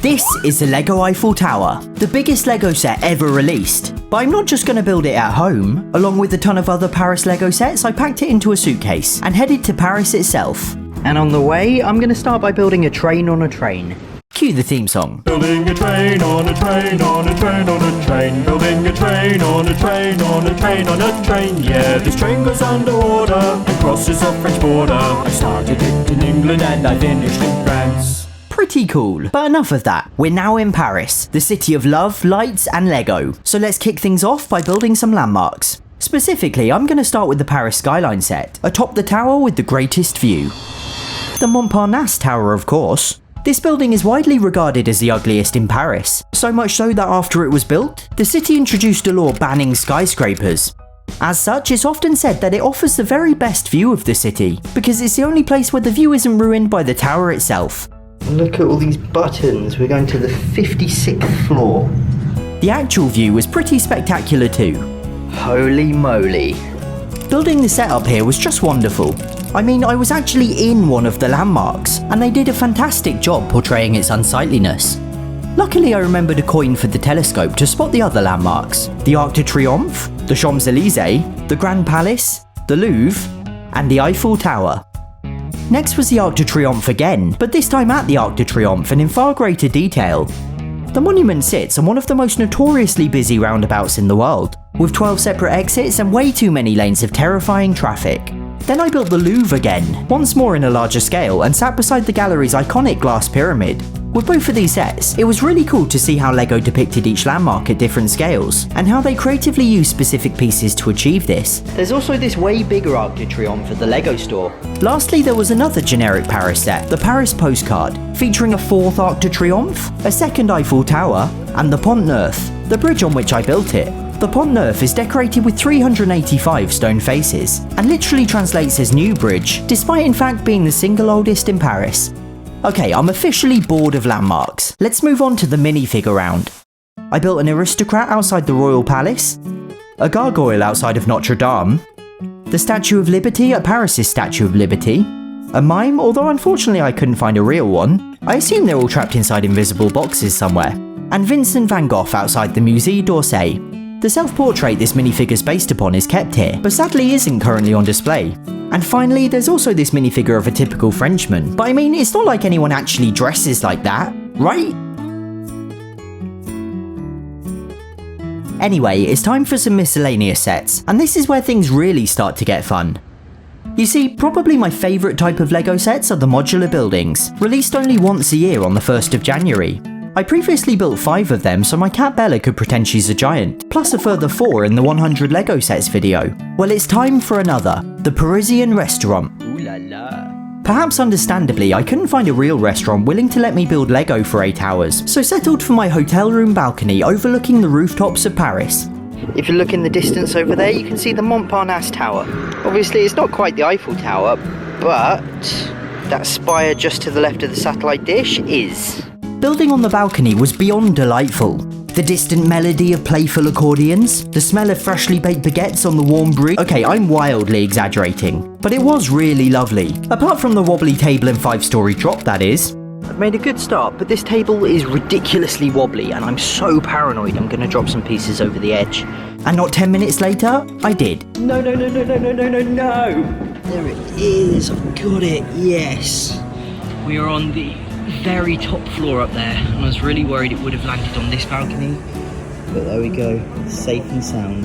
This is the Lego Eiffel Tower, the biggest Lego set ever released. But I'm not just going to build it at home. Along with a ton of other Paris Lego sets, I packed it into a suitcase and headed to Paris itself. And on the way, I'm going to start by building a train on a train. Cue the theme song. Building a train on a train on a train on a train. Building a train on a train on a train on a train. Yeah, this train goes underwater and crosses the French border. I started it in England and I finished in France. Pretty cool. But enough of that. We're now in Paris, the city of love, lights and Lego. So let's kick things off by building some landmarks. Specifically, I'm going to start with the Paris skyline set, atop the tower with the greatest view. The Montparnasse Tower, of course. This building is widely regarded as the ugliest in Paris, so much so that after it was built, the city introduced a law banning skyscrapers. As such, it's often said that it offers the very best view of the city, because it's the only place where the view isn't ruined by the tower itself. Look at all these buttons, we're going to the 56th floor. The actual view was pretty spectacular too. Holy moly. Building the setup here was just wonderful. I mean, I was actually in one of the landmarks, and they did a fantastic job portraying its unsightliness. Luckily, I remembered a coin for the telescope to spot the other landmarks: the Arc de Triomphe, the Champs-Élysées, the Grand Palace, the Louvre, and the Eiffel Tower. Next was the Arc de Triomphe again, but this time at the Arc de Triomphe and in far greater detail. The monument sits on one of the most notoriously busy roundabouts in the world, with 12 separate exits and way too many lanes of terrifying traffic. Then I built the Louvre again, once more in a larger scale, and sat beside the gallery's iconic glass pyramid. With both of these sets, it was really cool to see how Lego depicted each landmark at different scales, and how they creatively used specific pieces to achieve this. There's also this way bigger Arc de Triomphe at the Lego store. Lastly, there was another generic Paris set, the Paris postcard, featuring a fourth Arc de Triomphe, a second Eiffel Tower, and the Pont Neuf, the bridge on which I built it. The Pont Neuf is decorated with 385 stone faces, and literally translates as New Bridge, despite in fact being the single oldest in Paris. Okay, I'm officially bored of landmarks. Let's move on to the minifigure round. I built an aristocrat outside the Royal Palace, a gargoyle outside of Notre Dame, the Statue of Liberty at Paris's Statue of Liberty, a mime, although unfortunately I couldn't find a real one. I assume they're all trapped inside invisible boxes somewhere, and Vincent van Gogh outside the Musée d'Orsay. The self-portrait this minifigure's based upon is kept here, but sadly isn't currently on display. And finally, there's also this minifigure of a typical Frenchman, but I mean, it's not like anyone actually dresses like that, right? Anyway, it's time for some miscellaneous sets, and this is where things really start to get fun. You see, probably my favourite type of Lego sets are the modular buildings, released only once a year on the 1st of January. I previously built 5 of them so my cat Bella could pretend she's a giant, plus a further 4 in the 100 Lego sets video. Well, it's time for another, the Parisian restaurant. Ooh la la. Perhaps understandably, I couldn't find a real restaurant willing to let me build Lego for 8 hours, so settled for my hotel room balcony overlooking the rooftops of Paris. If you look in the distance over there, you can see the Montparnasse Tower. Obviously, it's not quite the Eiffel Tower, but that spire just to the left of the satellite dish is. Building on the balcony was beyond delightful. The distant melody of playful accordions, the smell of freshly baked baguettes on the warm brie. Okay, I'm wildly exaggerating, but it was really lovely. Apart from the wobbly table and 5-story drop, that is. I've made a good start, but this table is ridiculously wobbly, and I'm so paranoid I'm gonna drop some pieces over the edge. And not 10 minutes later, I did. No. There it is, I've got it, yes. We are on the very top floor up there, and I was really worried it would have landed on this balcony, but there we go, safe and sound.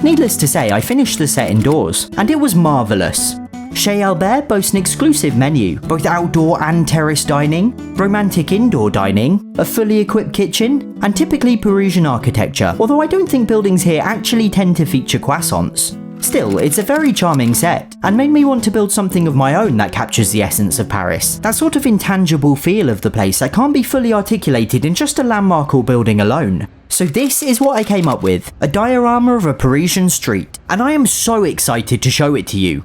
Needless to say, I finished the set indoors, and it was marvellous. Chez Albert boasts an exclusive menu, both outdoor and terrace dining, romantic indoor dining, a fully equipped kitchen, and typically Parisian architecture, although I don't think buildings here actually tend to feature croissants. Still, it's a very charming set, and made me want to build something of my own that captures the essence of Paris. That sort of intangible feel of the place that can't be fully articulated in just a landmark or building alone. So this is what I came up with, a diorama of a Parisian street, and I am so excited to show it to you.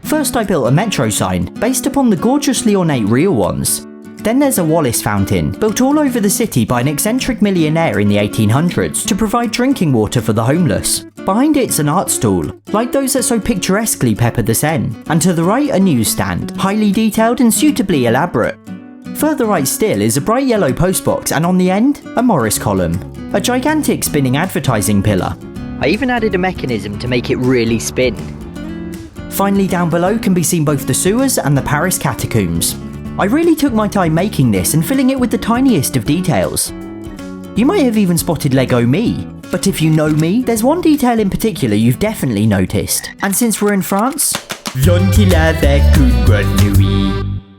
First I built a metro sign, based upon the gorgeously ornate real ones. Then there's a Wallace Fountain, built all over the city by an eccentric millionaire in the 1800s to provide drinking water for the homeless. Behind it's an art stall, like those that so picturesquely pepper the Seine, and to the right a newsstand, highly detailed and suitably elaborate. Further right still is a bright yellow postbox, and on the end, a Morris column. A gigantic spinning advertising pillar. I even added a mechanism to make it really spin. Finally down below can be seen both the sewers and the Paris catacombs. I really took my time making this and filling it with the tiniest of details. You might have even spotted Lego me, but if you know me, there's one detail in particular you've definitely noticed. And since we're in France,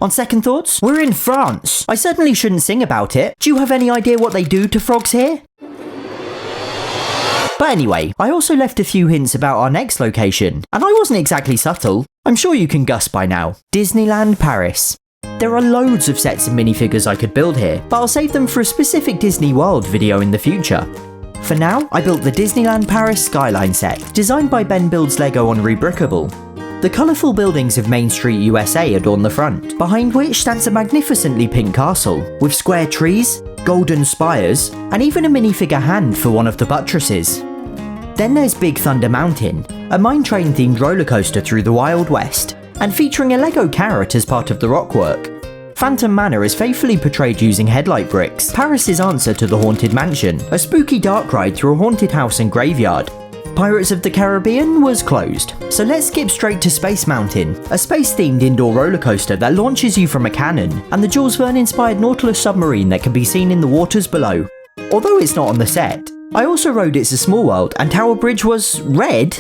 on second thoughts, we're in France. I certainly shouldn't sing about it. Do you have any idea what they do to frogs here? But anyway, I also left a few hints about our next location, and I wasn't exactly subtle. I'm sure you can guess by now. Disneyland Paris. There are loads of sets and minifigures I could build here, but I'll save them for a specific Disney World video in the future. For now, I built the Disneyland Paris Skyline set, designed by Ben Builds Lego on Rebrickable. The colourful buildings of Main Street, USA adorn the front, behind which stands a magnificently pink castle, with square trees, golden spires, and even a minifigure hand for one of the buttresses. Then there's Big Thunder Mountain, a mine train themed roller coaster through the Wild West, and featuring a Lego carrot as part of the rockwork. Phantom Manor is faithfully portrayed using headlight bricks, Paris's answer to the Haunted Mansion, a spooky dark ride through a haunted house and graveyard. Pirates of the Caribbean was closed, so let's skip straight to Space Mountain, a space-themed indoor roller coaster that launches you from a cannon, and the Jules Verne-inspired Nautilus submarine that can be seen in the waters below. Although it's not on the set, I also rode It's a Small World, and Tower Bridge was red?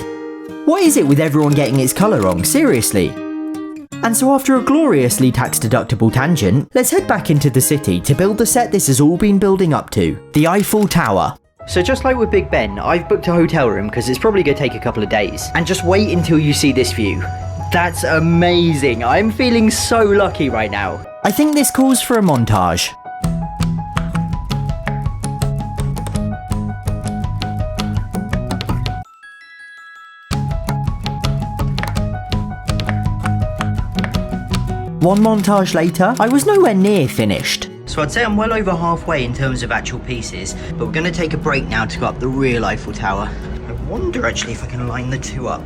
What is it with everyone getting its colour wrong, seriously? And so after a gloriously tax-deductible tangent, let's head back into the city to build the set this has all been building up to, the Eiffel Tower. So just like with Big Ben, I've booked a hotel room because it's probably going to take a couple of days. And just wait until you see this view. That's amazing. I'm feeling so lucky right now. I think this calls for a montage. One montage later, I was nowhere near finished. So I'd say I'm well over halfway in terms of actual pieces, but we're going to take a break now to go up the real Eiffel Tower. I wonder actually if I can line the two up.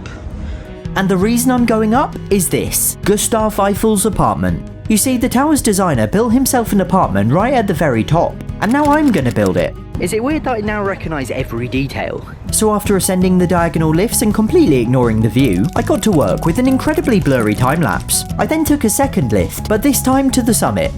And the reason I'm going up is this, Gustave Eiffel's apartment. You see, the tower's designer built himself an apartment right at the very top, and now I'm going to build it. Is it weird that I now recognise every detail? So after ascending the diagonal lifts and completely ignoring the view, I got to work with an incredibly blurry time-lapse. I then took a second lift, but this time to the summit.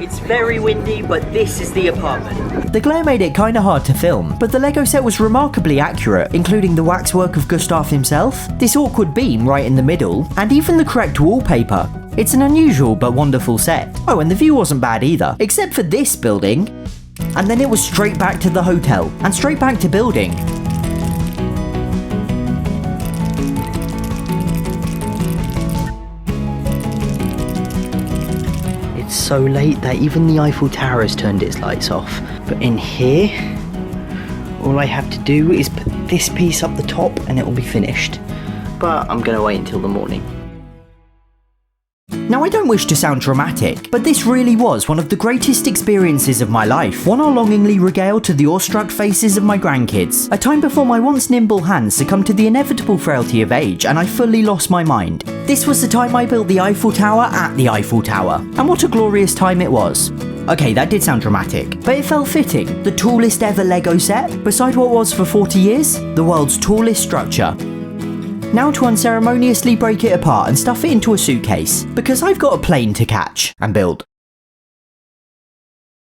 It's very windy, but this is the apartment. The glare made it kinda hard to film, but the Lego set was remarkably accurate, including the waxwork of Gustave himself, this awkward beam right in the middle, and even the correct wallpaper. It's an unusual but wonderful set. Oh, and the view wasn't bad either, except for this building. And then it was straight back to the hotel, and straight back to building. It's so late that even the Eiffel Tower has turned its lights off. But in here, all I have to do is put this piece up the top and it will be finished. But I'm gonna wait until the morning. Now I don't wish to sound dramatic, but this really was one of the greatest experiences of my life, one I'll longingly regale to the awestruck faces of my grandkids, a time before my once nimble hands succumbed to the inevitable frailty of age and I fully lost my mind. This was the time I built the Eiffel Tower at the Eiffel Tower, and what a glorious time it was. Okay, that did sound dramatic, but it felt fitting. The tallest ever Lego set, beside what was for 40 years, the world's tallest structure. Now to unceremoniously break it apart and stuff it into a suitcase, because I've got a plane to catch and build.